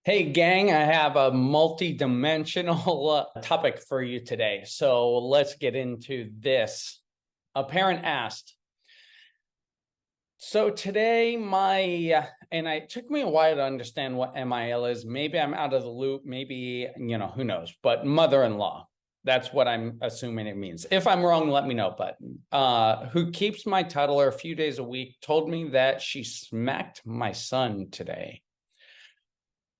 Hey, gang, I have a multi-dimensional topic for you today. So let's get into this. A parent asked, so today and it took me a while to understand what MIL is. Maybe I'm out of the loop. Maybe, who knows, but mother-in-law. That's what I'm assuming it means. If I'm wrong, let me know. But who keeps my toddler a few days a week told me that she smacked my son today.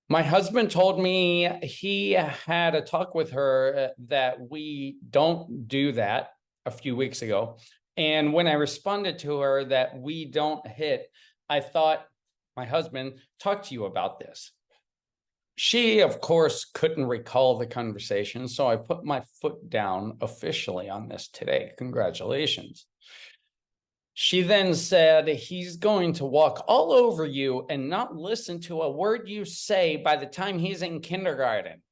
My husband told me he had a talk with her that we don't do that a few weeks ago. And when I responded to her that we don't hit, I thought my husband talked to you about this. She, of course, couldn't recall the conversation. So I put my foot down officially on this today. Congratulations. She then said, he's going to walk all over you and not listen to a word you say by the time he's in kindergarten.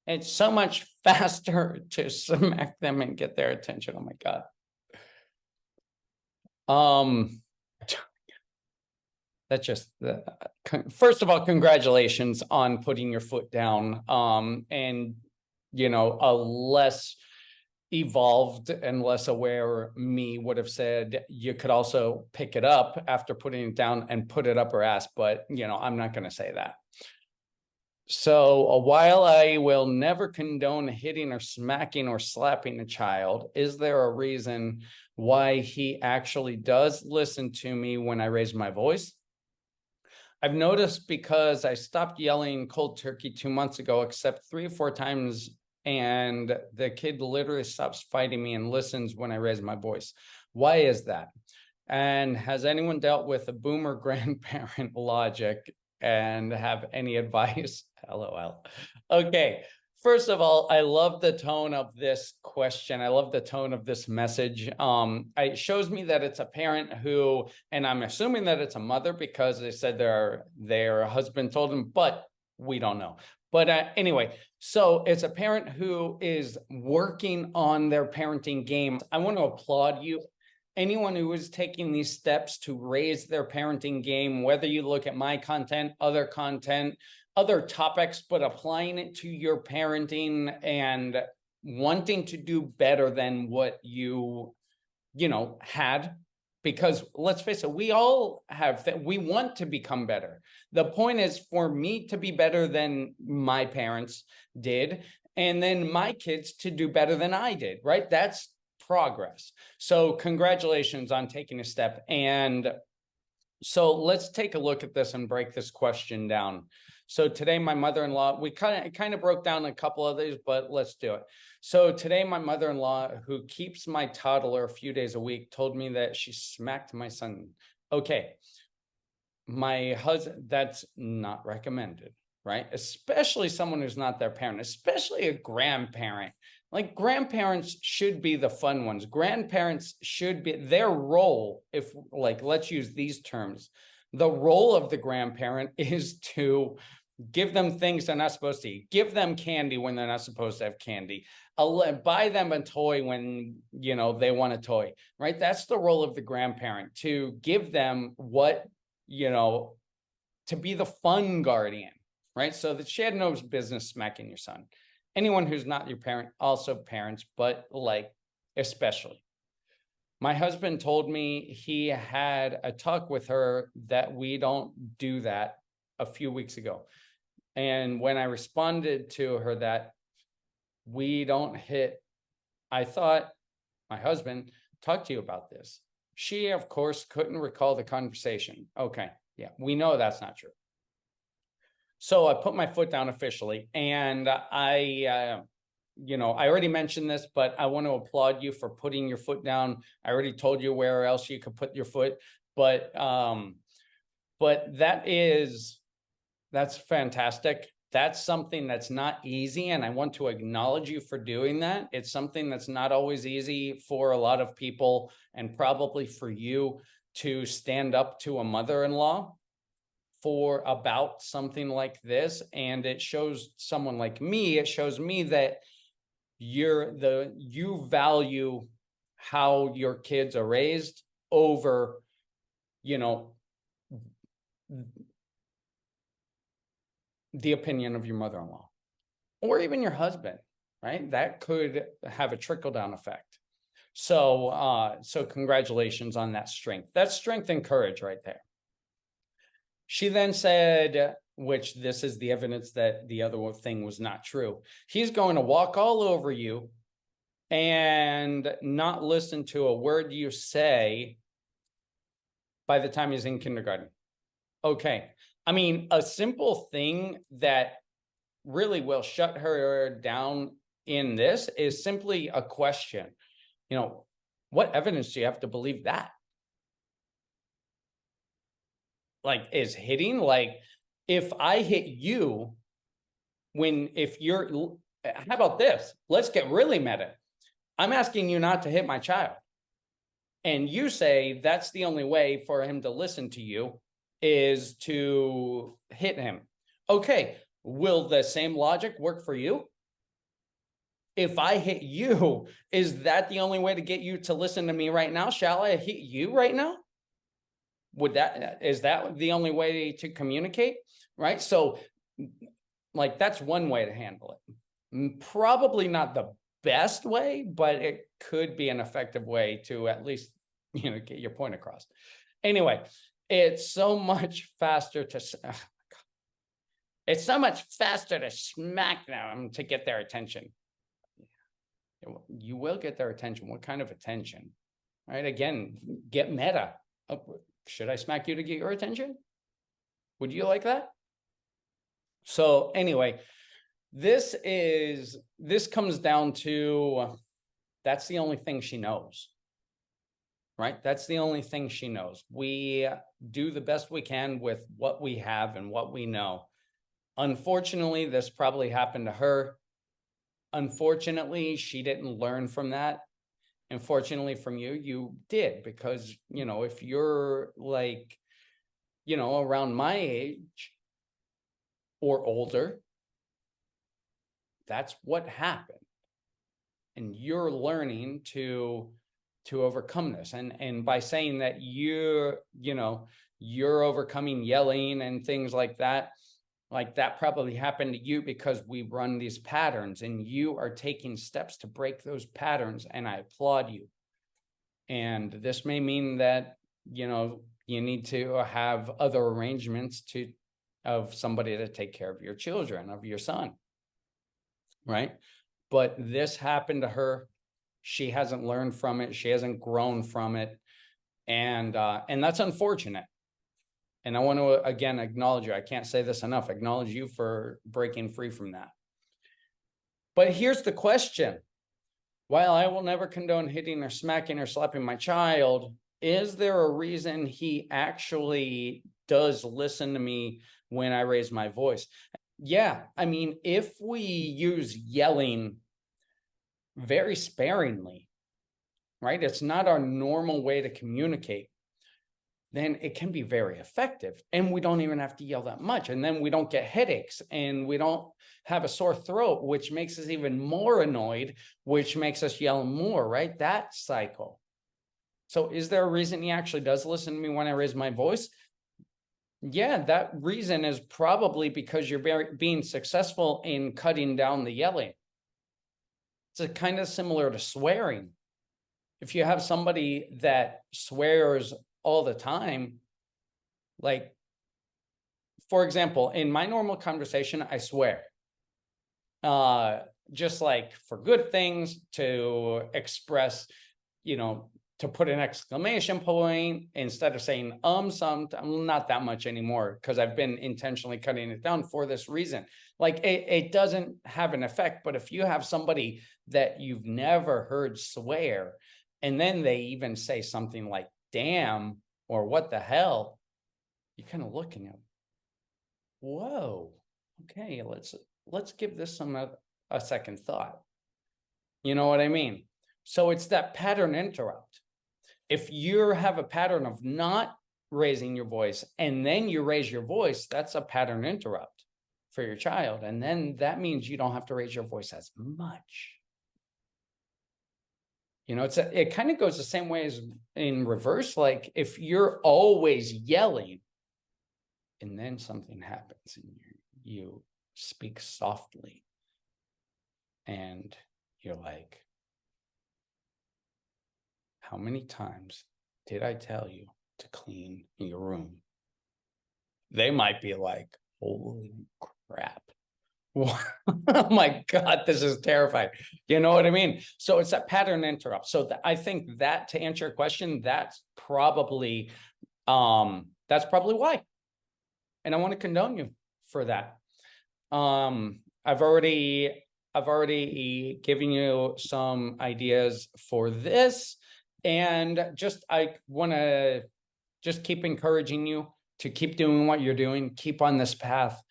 It's so much faster to smack them and get their attention. Oh my God. That's just first of all, congratulations on putting your foot down. And a less evolved and less aware me would have said you could also pick it up after putting it down and put it up her ass, but I'm not going to say that. So while I will never condone hitting or smacking or slapping a child, is there a reason why he actually does listen to me when I raise my voice? I've noticed because I stopped yelling cold turkey 2 months ago, except 3 or 4 times, and the kid literally stops fighting me and listens when I raise my voice. Why is that? And has anyone dealt with a boomer grandparent logic and have any advice? LOL. Okay. First of all, I love the tone of this question. I love the tone of this message. It shows me that it's a parent who, and I'm assuming that it's a mother because they said their husband told them, but we don't know. But anyway, so it's a parent who is working on their parenting game. I want to applaud you. Anyone who is taking these steps to raise their parenting game, whether you look at my content, other topics, but applying it to your parenting and wanting to do better than what you had. Because let's face it, we all we want to become better. The point is for me to be better than my parents did, and then my kids to do better than I did, right? That's progress. So congratulations on taking a step. And so let's take a look at this and break this question down. So today, my mother-in-law, we kind of broke down a couple of these, but let's do it. So today, my mother-in-law, who keeps my toddler a few days a week, told me that she smacked my son. Okay, my husband, that's not recommended, right? Especially someone who's not their parent, especially a grandparent. Like grandparents should be the fun ones. Grandparents should be their role. If let's use these terms, the role of the grandparent is to give them things they're not supposed to eat, give them candy when they're not supposed to have candy, buy them a toy when they want a toy, right? That's the role of the grandparent, to give them what, to be the fun guardian, right? So that she had no business smacking your son. Anyone who's not your parent, also parents, but especially. My husband told me he had a talk with her that we don't do that a few weeks ago. And when I responded to her that we don't hit, I thought my husband talked to you about this. She, of course, couldn't recall the conversation. Okay, yeah, we know that's not true. So I put my foot down officially, and I already mentioned this, but I want to applaud you for putting your foot down. I already told you where else you could put your foot, but that's fantastic. That's something that's not easy, and I want to acknowledge you for doing that. It's something that's not always easy for a lot of people, and probably for you, to stand up to a mother-in-law about something like this. And it shows someone like me, it shows me that you value how your kids are raised over, the opinion of your mother-in-law or even your husband, right? That could have a trickle-down effect. So, so congratulations on that strength. That's strength and courage right there. She then said, which this is the evidence that the other thing was not true. He's going to walk all over you and not listen to a word you say by the time he's in kindergarten. Okay. I mean, a simple thing that really will shut her down in this is simply a question. You know, what evidence do you have to believe that? Like, is hitting, like, if I hit you, if you're, how about this? Let's get really meta. I'm asking you not to hit my child. And you say that's the only way for him to listen to you is to hit him. Okay, will the same logic work for you? If I hit you, is that the only way to get you to listen to me right now? Shall I hit you right now? Is that the only way to communicate? Right? So, like, that's one way to handle it. Probably not the best way, but it could be an effective way to at least, get your point across. Anyway, it's so much faster to smack them to get their attention. You will get their attention. What kind of attention? Right? Again, get meta. Should I smack you to get your attention? Would you like that? So anyway, this comes down to, that's the only thing she knows, right? That's the only thing she knows. We do the best we can with what we have and what we know. Unfortunately, this probably happened to her. Unfortunately, she didn't learn from that. And fortunately from you, you did, because, if you're like, around my age or older, that's what happened. And you're learning to overcome this. And by saying that you're overcoming yelling and things like that probably happened to you because we run these patterns and you are taking steps to break those patterns, and I applaud you. And this may mean that, you need to have other arrangements of somebody to take care of your children, of your son, right? But this happened to her. She hasn't learned from it. She hasn't grown from it. And that's unfortunate. And I want to, again, acknowledge you. I can't say this enough. Acknowledge you for breaking free from that. But here's the question. While I will never condone hitting or smacking or slapping my child, is there a reason he actually does listen to me when I raise my voice? Yeah. I mean, if we use yelling very sparingly, right? It's not our normal way to communicate. Then it can be very effective. And we don't even have to yell that much. And then we don't get headaches and we don't have a sore throat, which makes us even more annoyed, which makes us yell more, right? That cycle. So is there a reason he actually does listen to me when I raise my voice? Yeah, that reason is probably because you're being successful in cutting down the yelling. It's kind of similar to swearing. If you have somebody that swears all the time, like, for example, in my normal conversation, I swear, just like for good things, to express, to put an exclamation point instead of saying not that much anymore, because I've been intentionally cutting it down for this reason. Like, it doesn't have an effect. But if you have somebody that you've never heard swear, and then they even say something like damn or what the hell, you're kind of looking at, whoa, okay, let's give this a second thought. You know what I mean? So it's that pattern interrupt. If you have a pattern of not raising your voice and then you raise your voice, that's a pattern interrupt for your child. And then that means you don't have to raise your voice as much. It kind of goes the same way as in reverse. Like, if you're always yelling and then something happens and speak softly. And you're like, how many times did I tell you to clean your room? They might be like, holy crap. Oh my God, this is terrifying. You know what I mean? So it's that pattern interrupt. So I think that, to answer your question, that's probably why. And I want to condone you for that. I've already given you some ideas for this, and I want to just keep encouraging you to keep doing what you're doing, keep on this path,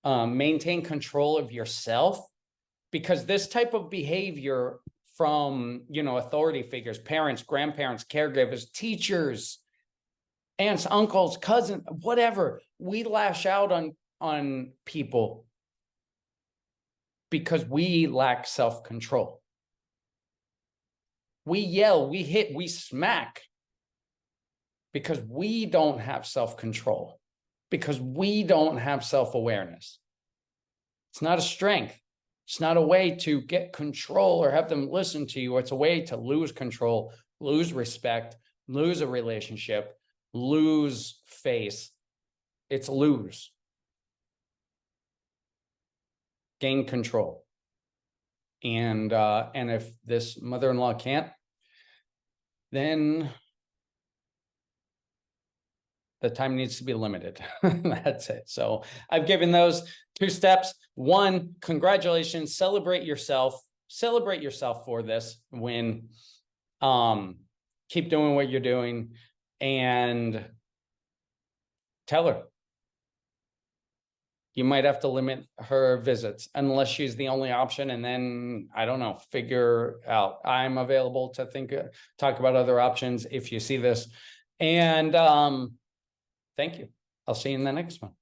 maintain control of yourself, because this type of behavior from, authority figures, parents, grandparents, caregivers, teachers, aunts, uncles, cousins, whatever, we lash out on people because we lack self-control. We yell, we hit, we smack because we don't have self-control, because we don't have self-awareness. It's not a strength. It's not a way to get control or have them listen to you. It's a way to lose control, lose respect, lose a relationship, lose face. It's lose. Gain control. And if this mother-in-law can't, then the time needs to be limited. That's it. So I've given those 2 steps. 1, congratulations, celebrate yourself for this win. Keep doing what you're doing, and tell her you might have to limit her visits unless she's the only option. And then, I don't know, figure out. I'm available to talk about other options if you see this. And thank you. I'll see you in the next one.